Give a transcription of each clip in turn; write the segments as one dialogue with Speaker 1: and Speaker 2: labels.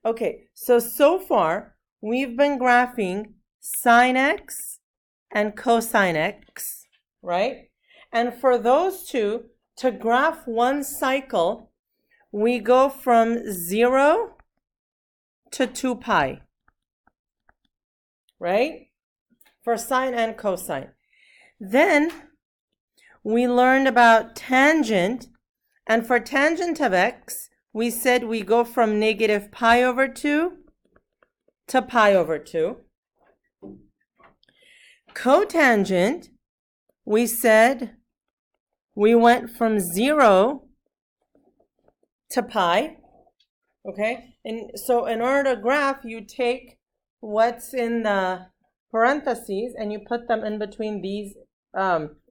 Speaker 1: Okay, so far, we've been graphing sine x and cosine x, right? And for those two, to graph one cycle, we go from 0 to 2 pi, right? For sine and cosine. Then we learned about tangent, and for tangent of x, we said we go from negative pi over 2 to pi over 2. Cotangent, we said we went from 0 to pi, okay? And so in order to graph, you take what's in the parentheses and you put them in between these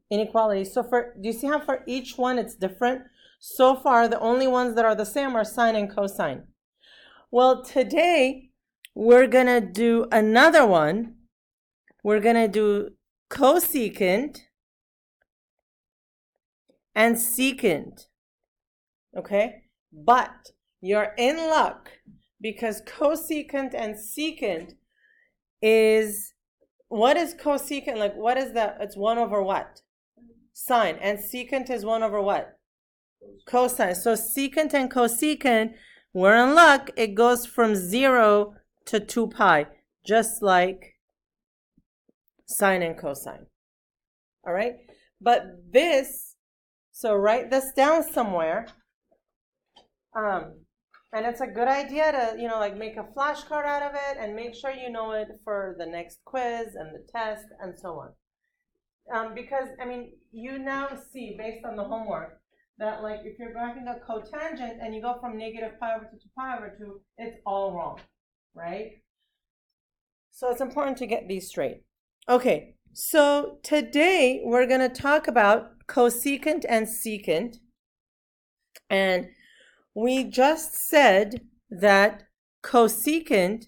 Speaker 1: inequalities. So do you see how for each one it's different? So far, the only ones that are the same are sine and cosine. Well, today, we're going to do another one. We're going to do cosecant and secant, okay? But you're in luck because cosecant and secant is, what is cosecant? Like, what is that? It's 1 over what? Sine. And secant is 1 over what? Cosine. So secant and cosecant, we're in luck. It goes from 0 to 2 pi, just like sine and cosine. All right? But this, so write this down somewhere. And it's a good idea to, like make a flashcard out of it and make sure you know it for the next quiz and the test and so on. Because, you now see, based on the homework, that like if you're graphing a cotangent and you go from negative pi over 2 to pi over 2, it's all wrong, right? So it's important to get these straight. Okay, so today we're going to talk about cosecant and secant. And we just said that cosecant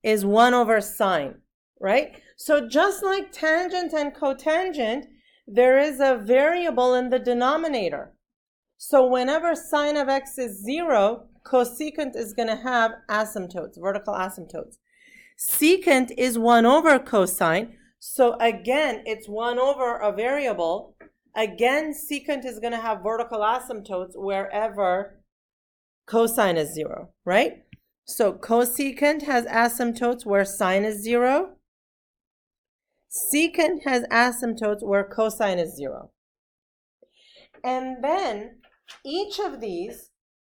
Speaker 1: is 1 over sine, right? So just like tangent and cotangent, there is a variable in the denominator. So whenever sine of x is 0, cosecant is going to have asymptotes, vertical asymptotes. Secant is 1 over cosine. So again, it's 1 over a variable. Again, secant is going to have vertical asymptotes wherever cosine is 0, right? So cosecant has asymptotes where sine is 0. Secant has asymptotes where cosine is 0. And then each of these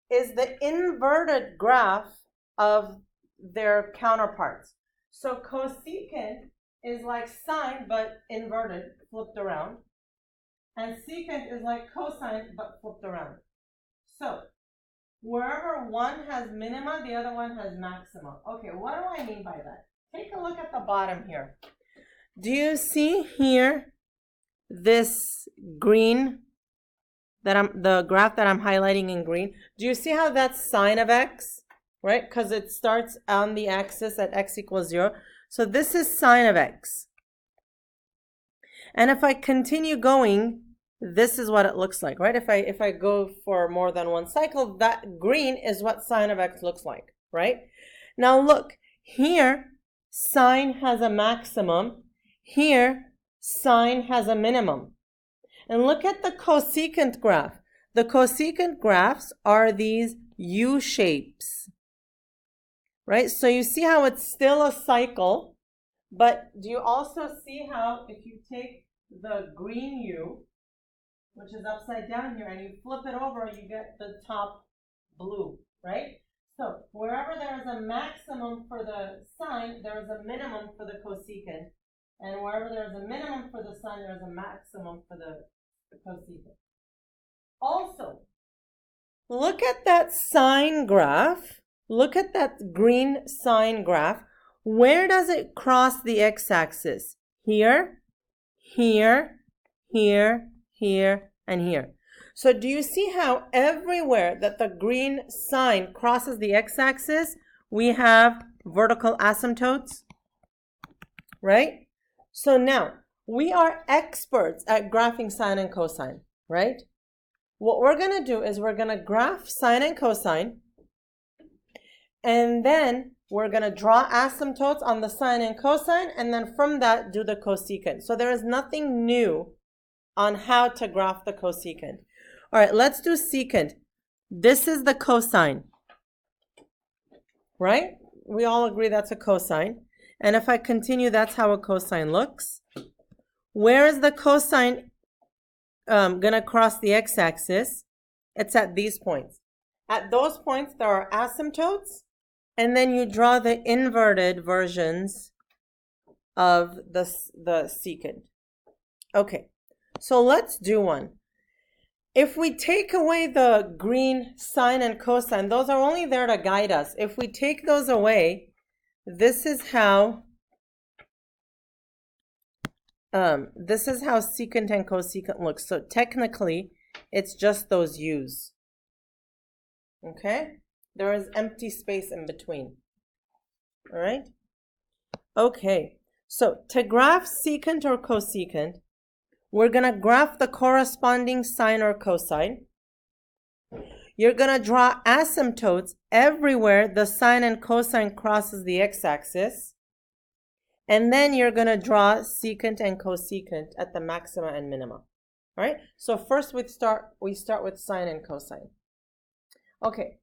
Speaker 1: is the inverted graph of their counterparts. So cosecant is like sine but inverted, flipped around. And secant is like cosine but flipped around. So wherever one has minima, the other one has maxima. Okay, what do I mean by that? Take a look at the bottom here. Do you see here this green, the graph that I'm highlighting in green? Do you see how that's sine of x, right? Because it starts on the axis at x equals 0. So this is sine of x. And if I continue going, this is what it looks like, right? If I go for more than one cycle, that green is what sine of x looks like, right? Now look, here sine has a maximum. Here, sine has a minimum. And look at the cosecant graph. The cosecant graphs are these U shapes, right? So you see how it's still a cycle, but do you also see how if you take the green U, which is upside down here, and you flip it over, you get the top blue, right? So wherever there is a maximum for the sine, there is a minimum for the cosecant. And wherever there's a minimum for the sine, there's a maximum for the cosecant. Also, look at that sine graph. Look at that green sine graph. Where does it cross the x-axis? Here, here, here, here, and here. So do you see how everywhere that the green sine crosses the x-axis, we have vertical asymptotes, right? So now, we are experts at graphing sine and cosine, right? What we're going to do is we're going to graph sine and cosine, And then we're going to draw asymptotes on the sine and cosine, and then from that do the cosecant. So there is nothing new on how to graph the cosecant. All right, let's do secant. This is the cosine, right? We all agree that's a cosine. And if I continue, that's how a cosine looks. Where is the cosine going to cross the x-axis? It's at these points. At those points, there are asymptotes, and then you draw the inverted versions of the secant. Okay, so let's do one. If we take away the green sine and cosine, those are only there to guide us. If we take those away, this is how secant and cosecant looks. So technically, it's just those u's. Okay? There is empty space in between. All right? Okay. So to graph secant or cosecant, we're going to graph the corresponding sine or cosine. You're going to draw asymptotes everywhere the sine and cosine crosses the x-axis. And then you're going to draw secant and cosecant at the maxima and minima. All right? So first we start with sine and cosine. Okay.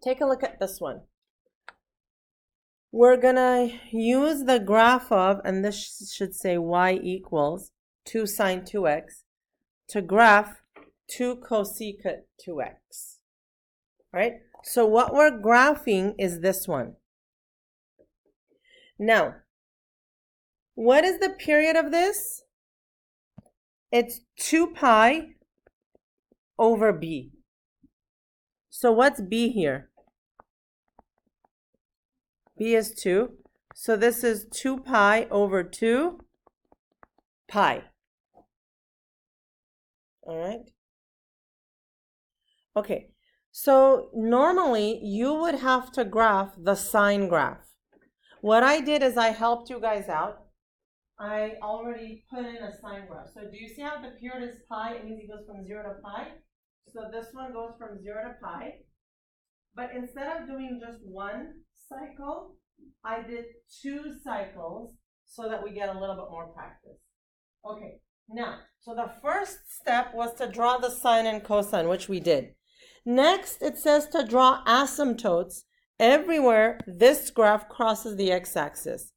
Speaker 1: Take a look at this one. We're going to use the graph of, and this should say y equals 2 sine 2x, to graph 2 cosecant 2x. Right? So what we're graphing is this one. Now, what is the period of this? It's 2 pi over b. So what's b here? B is 2. So this is 2 pi over 2 pi. All right. Okay. So normally you would have to graph the sine graph. What I did is I helped you guys out. I already put in a sine graph. So do you see how the period is pi? It means it goes from 0 to pi. So this one goes from 0 to pi. But instead of doing just one cycle, I did 2 cycles so that we get a little bit more practice. Okay, now, so the first step was to draw the sine and cosine, which we did. Next, it says to draw asymptotes everywhere this graph crosses the x-axis.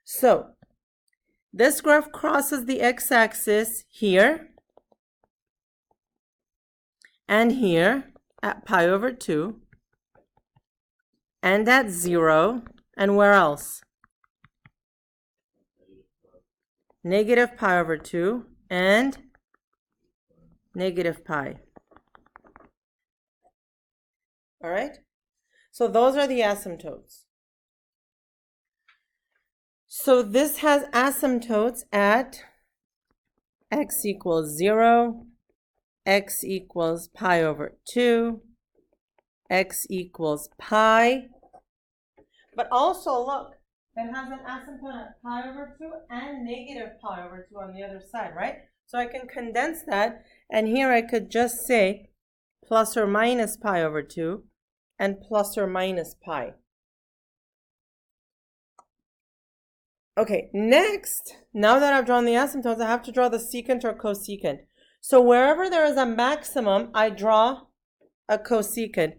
Speaker 1: So, this graph crosses the x-axis here and here at pi over 2 and at 0, and where else? Negative pi over 2 and negative pi. All right? So those are the asymptotes. So this has asymptotes at x equals 0, x equals pi over 2, x equals pi. But also, look, it has an asymptote at pi over 2 and negative pi over 2 on the other side, right? So I can condense that, and here I could just say plus or minus pi over 2 and plus or minus pi. Okay, next, now that I've drawn the asymptotes, I have to draw the secant or cosecant. So wherever there is a maximum, I draw a cosecant.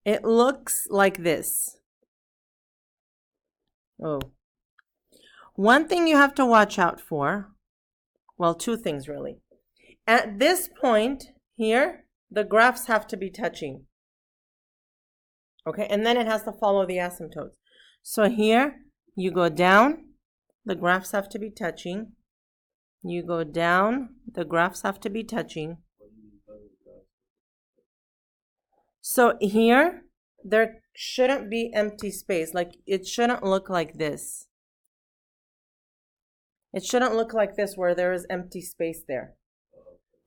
Speaker 1: It looks like this. Oh. One thing you have to watch out for, well, 2 things really. At this point here, the graphs have to be touching. Okay, and then it has to follow the asymptotes. So here, you go down, the graphs have to be touching. You go down, the graphs have to be touching. So here, there shouldn't be empty space. Like, it shouldn't look like this. It shouldn't look like this where there is empty space there,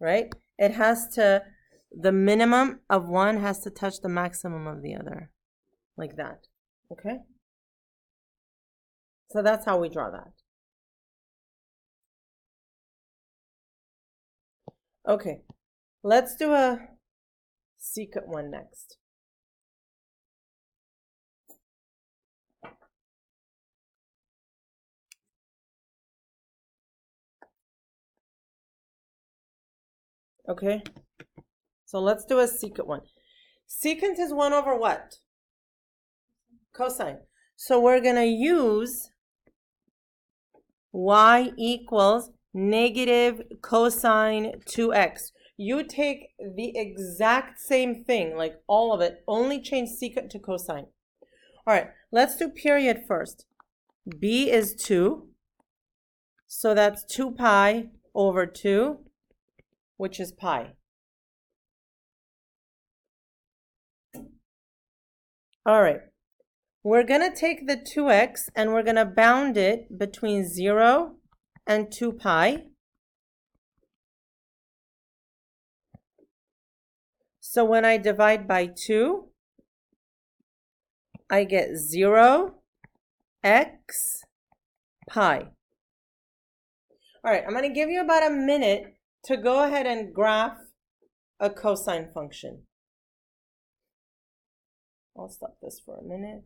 Speaker 1: right? It has to, the minimum of one has to touch the maximum of the other, like that, okay? So that's how we draw that. Okay, let's do a secant one next. Okay, so let's do a secant one. Secant is 1 over what? Cosine. So we're going to use y equals negative cosine 2x. You take the exact same thing, like all of it, only change secant to cosine. All right, let's do period first. B is 2, so that's 2 pi over 2, which is pi. All right, we're going to take the 2x and we're going to bound it between 0 and 2 pi. So when I divide by 2, I get 0 x pi. All right, I'm going to give you about a minute to go ahead and graph a cosine function. I'll stop this for a minute.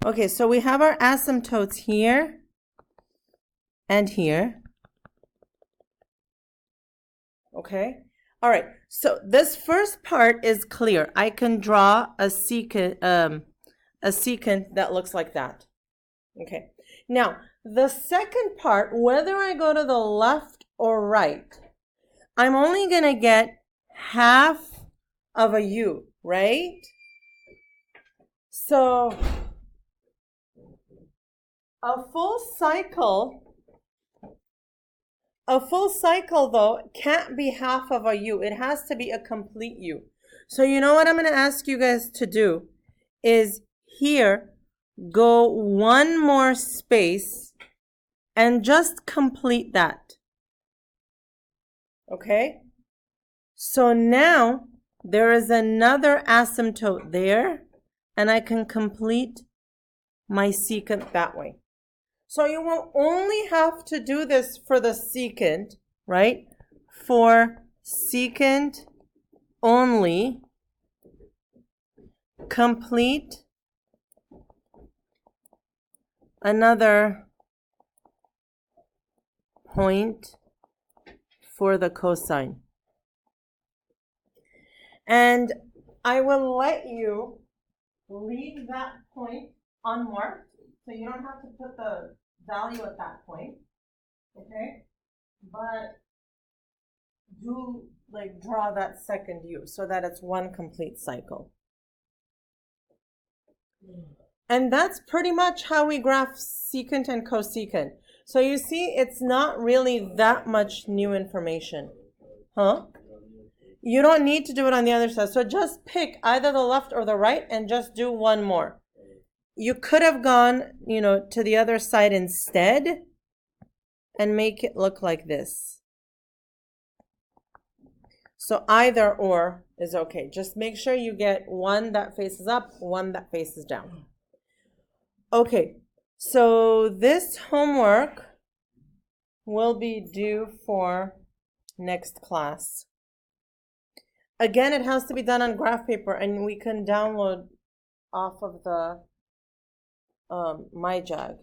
Speaker 1: Okay, so we have our asymptotes here and here. Okay, all right, so this first part is clear. I can draw a secant that looks like that. Okay, now the second part, whether I go to the left or right, I'm only going to get half of a u, right? So a full cycle though can't be half of a u. It has to be a complete u. So you know what I'm going to ask you guys to do is here, go one more space and just complete that. Okay? So now there is another asymptote there, and I can complete my secant that way. So you will only have to do this for the secant, right? For secant only, complete another point for the cosine. And I will let you leave that point unmarked, so you don't have to put the value at that point, okay? But do like draw that second u so that it's one complete cycle. And that's pretty much how we graph secant and cosecant. So you see, it's not really that much new information. Huh? You don't need to do it on the other side. So just pick either the left or the right and just do one more. You could have gone, to the other side instead and make it look like this. So either or is okay. Just make sure you get one that faces up, one that faces down. Okay, so this homework will be due for next class. Again, it has to be done on graph paper, and we can download off of the MyJag.